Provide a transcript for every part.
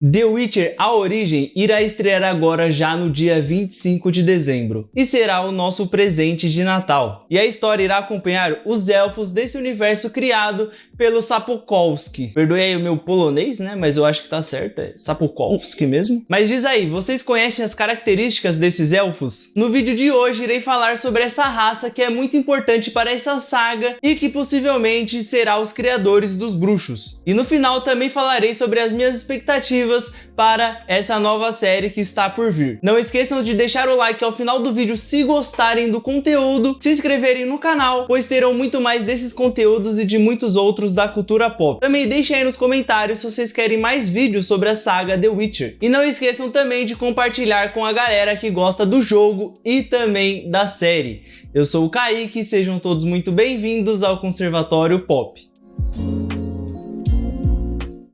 The Witcher: A Origem irá estrear agora já no dia 25 de dezembro e será o nosso presente de Natal. E a história irá acompanhar os elfos desse universo criado pelo Sapkowski. Perdoe aí o meu polonês, né? Mas eu acho que tá certo, é Sapkowski mesmo. Mas diz aí, vocês conhecem as características desses elfos? No vídeo de hoje irei falar sobre essa raça que é muito importante para essa saga e que possivelmente será os criadores dos bruxos. E no final também falarei sobre as minhas expectativas para essa nova série que está por vir. Não esqueçam de deixar o like ao final do vídeo se gostarem do conteúdo, se inscreverem no canal, pois terão muito mais desses conteúdos e de muitos outros da cultura pop. Também deixem aí nos comentários se vocês querem mais vídeos sobre a saga The Witcher. E não esqueçam também de compartilhar com a galera que gosta do jogo e também da série. Eu sou o Kaique, sejam todos muito bem-vindos ao Conservatório Pop.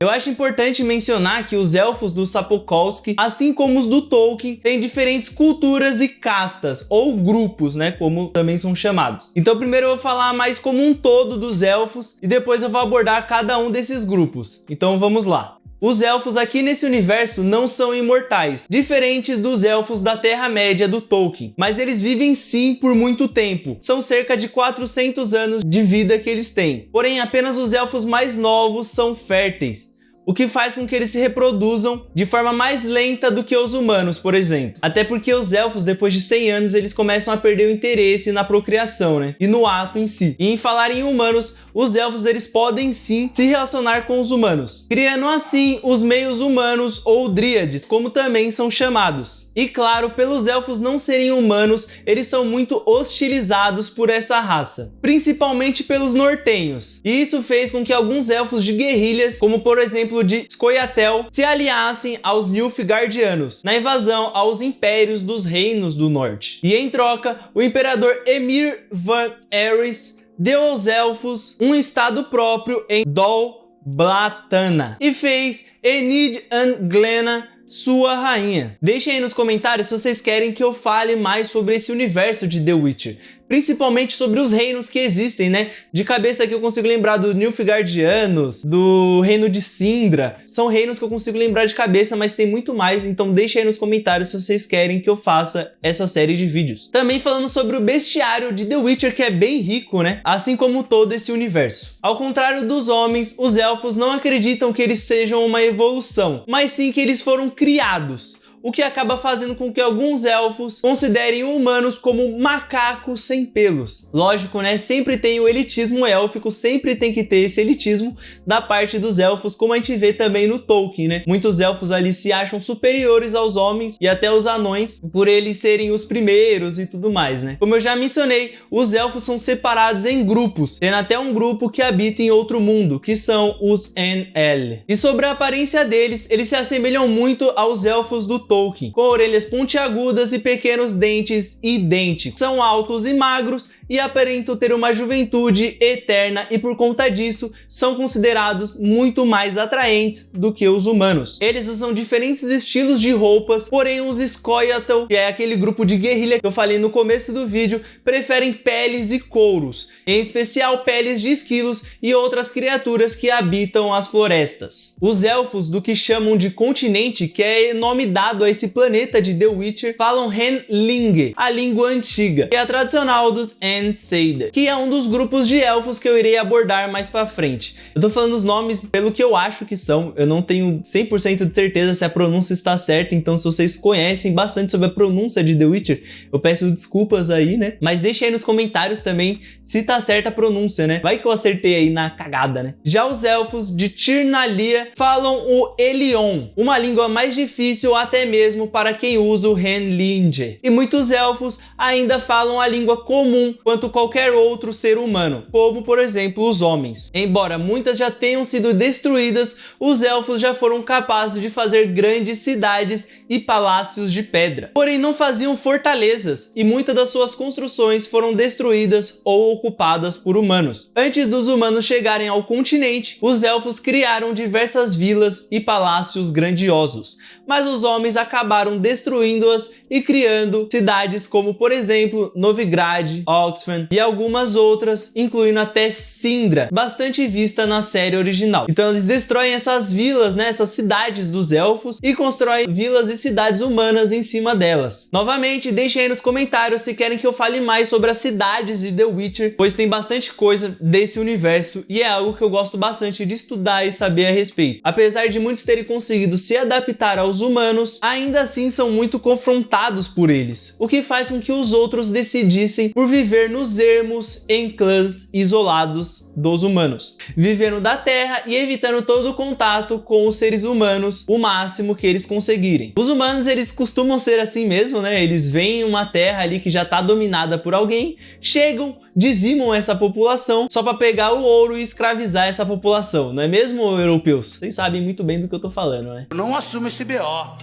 Eu acho importante mencionar que os elfos do Sapkowski, assim como os do Tolkien, têm diferentes culturas e castas, ou grupos, né, como também são chamados. Então primeiro eu vou falar mais como um todo dos elfos, e depois eu vou abordar cada um desses grupos. Então vamos lá. Os elfos aqui nesse universo não são imortais, diferentes dos elfos da Terra-média do Tolkien, mas eles vivem sim por muito tempo, são cerca de 400 anos de vida que eles têm. Porém, apenas os elfos mais novos são férteis, o que faz com que eles se reproduzam de forma mais lenta do que os humanos, por exemplo. Até porque os elfos, depois de 100 anos, eles começam a perder o interesse na procriação, né? E no ato em si. E em falar em humanos, os elfos eles podem sim se relacionar com os humanos, criando assim os meios humanos ou dríades, como também são chamados. E claro, pelos elfos não serem humanos, eles são muito hostilizados por essa raça, principalmente pelos nortenhos. E isso fez com que alguns elfos de guerrilhas, como por exemplo de Scoia'tael, se aliassem aos Nilfgaardianos na invasão aos impérios dos reinos do norte. E em troca, o imperador Emhyr van Aerys deu aos elfos um estado próprio em Dol Blatana e fez Enid Anglena sua rainha. Deixem aí nos comentários se vocês querem que eu fale mais sobre esse universo de The Witcher, principalmente sobre os reinos que existem, né? De cabeça aqui eu consigo lembrar dos Nilfgaardianos, do reino de Sindra. São reinos que eu consigo lembrar de cabeça, mas tem muito mais, então deixem aí nos comentários se vocês querem que eu faça essa série de vídeos. Também falando sobre o bestiário de The Witcher, que é bem rico, né? Assim como todo esse universo. Ao contrário dos homens, os elfos não acreditam que eles sejam uma evolução, mas sim que eles foram criados, o que acaba fazendo com que alguns elfos considerem humanos como macacos sem pelos. Lógico, né? Sempre tem o elitismo élfico, sempre tem que ter esse elitismo da parte dos elfos, como a gente vê também no Tolkien, né? Muitos elfos ali se acham superiores aos homens e até os anões, por eles serem os primeiros e tudo mais, né? Como eu já mencionei, os elfos são separados em grupos, tendo até um grupo que habita em outro mundo, que são os Ainel. E sobre a aparência deles, eles se assemelham muito aos elfos do Tolkien, com orelhas pontiagudas e pequenos dentes idênticos. São altos e magros e aparentam ter uma juventude eterna e por conta disso são considerados muito mais atraentes do que os humanos. Eles usam diferentes estilos de roupas, porém os Scoia'tael, que é aquele grupo de guerrilha que eu falei no começo do vídeo, preferem peles e couros, em especial peles de esquilos e outras criaturas que habitam as florestas. Os elfos do que chamam de continente, que é nome dado a esse planeta de The Witcher, falam Henling, a língua antiga, que é a tradicional dos Ainseid, que é um dos grupos de elfos que eu irei abordar mais pra frente. Eu tô falando os nomes pelo que eu acho que são, eu não tenho 100% de certeza se a pronúncia está certa, então se vocês conhecem bastante sobre a pronúncia de The Witcher, eu peço desculpas aí, né? Mas deixa aí nos comentários também se tá certa a pronúncia, né? Vai que eu acertei aí na cagada, né? Já os elfos de Tirnalia falam o Elion, uma língua mais difícil até mesmo para quem usa o Henlinge. E muitos elfos ainda falam a língua comum quanto qualquer outro ser humano, como por exemplo os homens. Embora muitas já tenham sido destruídas, os elfos já foram capazes de fazer grandes cidades e palácios de pedra. Porém, não faziam fortalezas e muitas das suas construções foram destruídas ou ocupadas por humanos. Antes dos humanos chegarem ao continente, os elfos criaram diversas vilas e palácios grandiosos, mas os homens acabaram destruindo-as e criando cidades como, por exemplo, Novigrad, Oxford e algumas outras, incluindo até Sindra, bastante vista na série original. Então eles destroem essas vilas, né, essas cidades dos elfos e constroem vilas e cidades humanas em cima delas. Novamente, deixem aí nos comentários se querem que eu fale mais sobre as cidades de The Witcher, pois tem bastante coisa desse universo e é algo que eu gosto bastante de estudar e saber a respeito. Apesar de muitos terem conseguido se adaptar aos humanos, ainda assim são muito confrontados por eles, o que faz com que os outros decidissem por viver nos ermos em clãs isolados dos humanos, vivendo da terra e evitando todo o contato com os seres humanos o máximo que eles conseguirem. Os humanos, eles costumam ser assim mesmo, né? Eles veem uma terra ali que já tá dominada por alguém, chegam, dizimam essa população só para pegar o ouro e escravizar essa população, não é mesmo, europeus? Vocês sabem muito bem do que eu tô falando, né? Eu não assumo esse BO.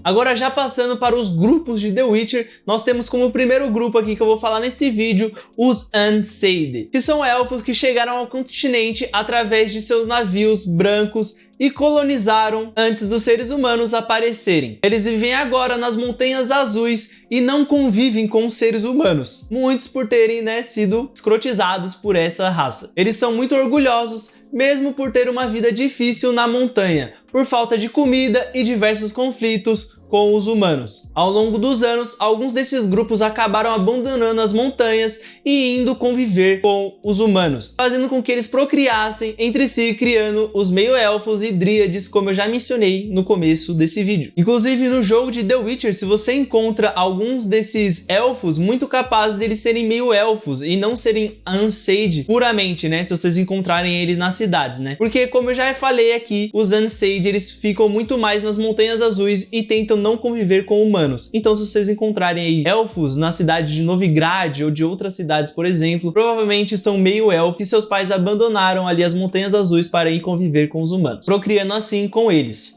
Agora, já passando para os grupos de The Witcher, nós temos como primeiro grupo aqui que eu vou falar nesse vídeo, os Unseid, que são elfos que chegaram ao continente através de seus navios brancos e colonizaram antes dos seres humanos aparecerem. Eles vivem agora nas Montanhas Azuis e não convivem com os seres humanos, muitos por terem, né, sido escrotizados por essa raça. Eles são muito orgulhosos, mesmo por ter uma vida difícil na montanha, por falta de comida e diversos conflitos com os humanos. Ao longo dos anos, alguns desses grupos acabaram abandonando as montanhas e indo conviver com os humanos, fazendo com que eles procriassem entre si, criando os meio-elfos e dríades, como eu já mencionei no começo desse vídeo. Inclusive, no jogo de The Witcher, se você encontra alguns desses elfos, muito capazes deles serem meio-elfos e não serem Unseid puramente, né? Se vocês encontrarem eles nas cidades, né? Porque, como eu já falei aqui, os Unseid, eles ficam muito mais nas Montanhas Azuis e tentam não conviver com humanos. Então, se vocês encontrarem aí elfos na cidade de Novigrad ou de outras cidades, por exemplo, provavelmente são meio-elfos e seus pais abandonaram ali as Montanhas Azuis para ir conviver com os humanos, procriando assim com eles.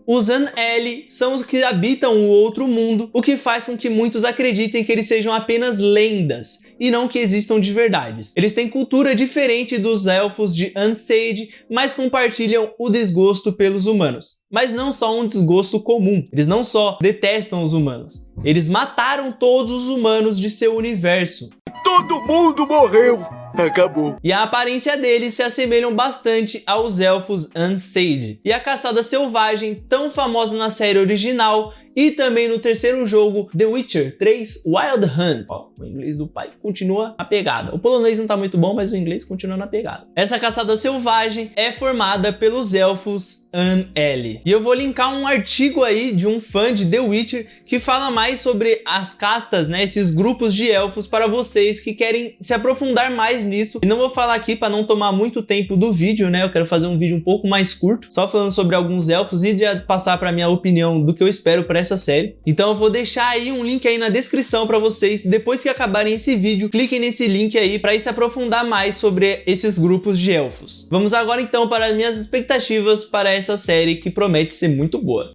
Os An-Eli são os que habitam o outro mundo, o que faz com que muitos acreditem que eles sejam apenas lendas e não que existam de verdade. Eles têm cultura diferente dos elfos de Unseid, mas compartilham o desgosto pelos humanos. Mas não só um desgosto comum, eles não só detestam os humanos, eles mataram todos os humanos de seu universo. Todo mundo morreu! Acabou. E a aparência deles se assemelham bastante aos elfos Unseid. E a caçada selvagem, tão famosa na série original e também no terceiro jogo, The Witcher 3 Wild Hunt. Ó, o inglês do pai continua na pegada. O polonês não tá muito bom, mas o inglês continua na pegada. Essa caçada selvagem é formada pelos elfos An-Eli. E eu vou linkar um artigo aí de um fã de The Witcher que fala mais sobre as castas, né, esses grupos de elfos, para vocês que querem se aprofundar mais nisso. E não vou falar aqui para não tomar muito tempo do vídeo, né? Eu quero fazer um vídeo um pouco mais curto, só falando sobre alguns elfos e de passar para minha opinião do que eu espero para essa série. Então eu vou deixar aí um link aí na descrição para vocês. Depois que acabarem esse vídeo, cliquem nesse link aí para se aprofundar mais sobre esses grupos de elfos. Vamos agora então para as minhas expectativas para essa série que promete ser muito boa.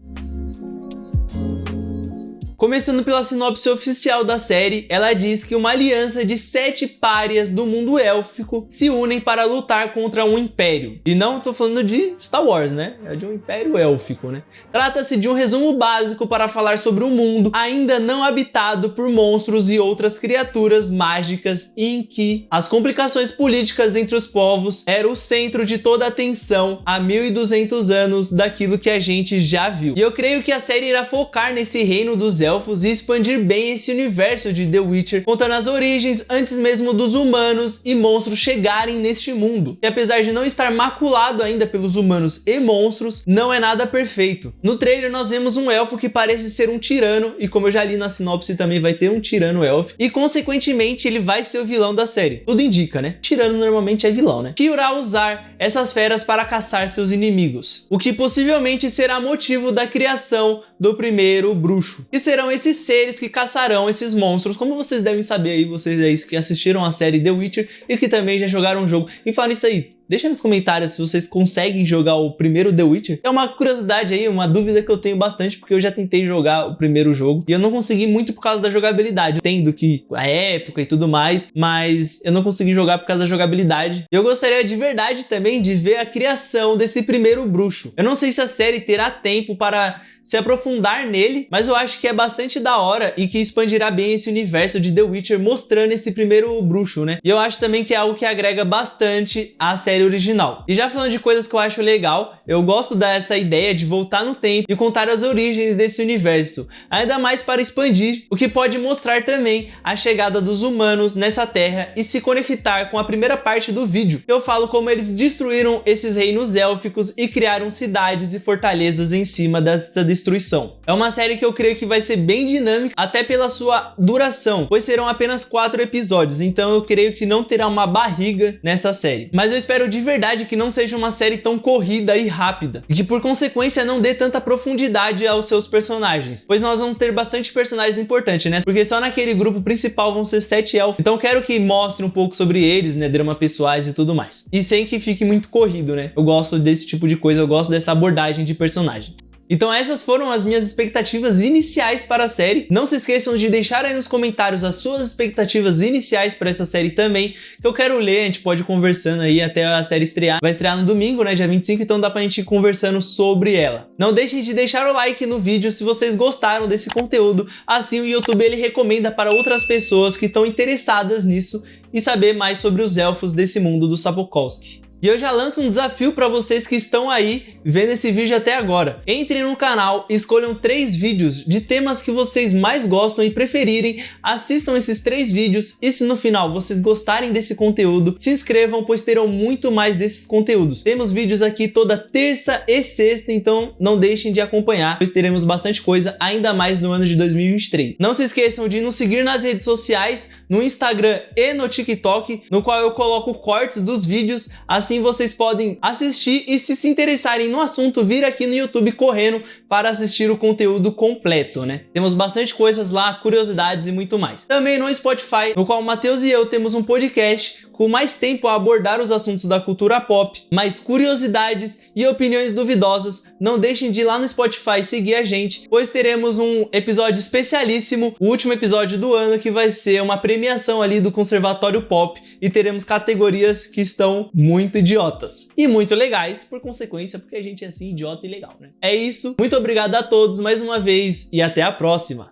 Começando pela sinopse oficial da série, ela diz que uma aliança de 7 párias do mundo élfico se unem para lutar contra um império. E não tô falando de Star Wars, né? É de um império élfico, né? Trata-se de um resumo básico para falar sobre um mundo ainda não habitado por monstros e outras criaturas mágicas, em que as complicações políticas entre os povos eram o centro de toda a atenção há 1200 anos daquilo que a gente já viu. E eu creio que a série irá focar nesse reino dos elfos e expandir bem esse universo de The Witcher, contando as origens antes mesmo dos humanos e monstros chegarem neste mundo. E apesar de não estar maculado ainda pelos humanos e monstros, não é nada perfeito. No trailer nós vemos um elfo que parece ser um tirano, e como eu já li na sinopse também vai ter um tirano élfico, e consequentemente ele vai ser o vilão da série. Tudo indica, né? Tirano normalmente é vilão, né? Que irá usar essas feras para caçar seus inimigos, o que possivelmente será motivo da criação do primeiro bruxo. E serão esses seres que caçarão esses monstros, como vocês devem saber aí, vocês aí que assistiram a série The Witcher e que também já jogaram o jogo. E falar nisso aí, Deixa nos comentários se vocês conseguem jogar o primeiro The Witcher. É uma curiosidade aí, uma dúvida que eu tenho bastante, porque eu já tentei jogar o primeiro jogo e eu não consegui muito por causa da jogabilidade. Eu entendo que a época e tudo mais, mas eu não consegui jogar por causa da jogabilidade. E eu gostaria de verdade também de ver a criação desse primeiro bruxo. Eu não sei se a série terá tempo para se aprofundar nele, mas eu acho que é bastante da hora e que expandirá bem esse universo de The Witcher, mostrando esse primeiro bruxo, né? E eu acho também que é algo que agrega bastante à série original. E já falando de coisas que eu acho legal, eu gosto dessa ideia de voltar no tempo e contar as origens desse universo, ainda mais para expandir, o que pode mostrar também a chegada dos humanos nessa terra e se conectar com a primeira parte do vídeo. Eu falo como eles destruíram esses reinos élficos e criaram cidades e fortalezas em cima dessa destruição. É uma série que eu creio que vai ser bem dinâmica, até pela sua duração, pois serão apenas 4 episódios, então eu creio que não terá uma barriga nessa série. Mas eu espero de verdade que não seja uma série tão corrida e rápida, e que por consequência não dê tanta profundidade aos seus personagens, pois nós vamos ter bastante personagens importantes, né? Porque só naquele grupo principal vão ser 7 elfos, então eu quero que mostre um pouco sobre eles, né? Drama pessoais e tudo mais. E sem que fique muito corrido, né? Eu gosto desse tipo de coisa, eu gosto dessa abordagem de personagem. Então essas foram as minhas expectativas iniciais para a série. Não se esqueçam de deixar aí nos comentários as suas expectativas iniciais para essa série também, que eu quero ler, a gente pode ir conversando aí até a série estrear. Vai estrear no domingo, né, dia 25, então dá pra gente ir conversando sobre ela. Não deixem de deixar o like no vídeo se vocês gostaram desse conteúdo, assim o YouTube ele recomenda para outras pessoas que estão interessadas nisso e saber mais sobre os elfos desse mundo do Sapkowski. E eu já lanço um desafio para vocês que estão aí vendo esse vídeo até agora. Entrem no canal, escolham 3 vídeos de temas que vocês mais gostam e preferirem, assistam esses 3 vídeos e se no final vocês gostarem desse conteúdo, se inscrevam, pois terão muito mais desses conteúdos. Temos vídeos aqui toda terça e sexta, então não deixem de acompanhar, pois teremos bastante coisa, ainda mais no ano de 2023. Não se esqueçam de nos seguir nas redes sociais, no Instagram e no TikTok, no qual eu coloco cortes dos vídeos, assim vocês podem assistir e se interessarem no assunto, vir aqui no YouTube correndo para assistir o conteúdo completo, né? Temos bastante coisas lá, curiosidades e muito mais. Também no Spotify, no qual o Matheus e eu temos um podcast com mais tempo a abordar os assuntos da cultura pop, mais curiosidades e opiniões duvidosas. Não deixem de ir lá no Spotify seguir a gente, pois teremos um episódio especialíssimo, o último episódio do ano, que vai ser uma premiação ali do Conservatório Pop e teremos categorias que estão muito idiotas e muito legais, por consequência, porque a gente é assim idiota e legal, né? É isso, muito obrigado a todos mais uma vez e até a próxima!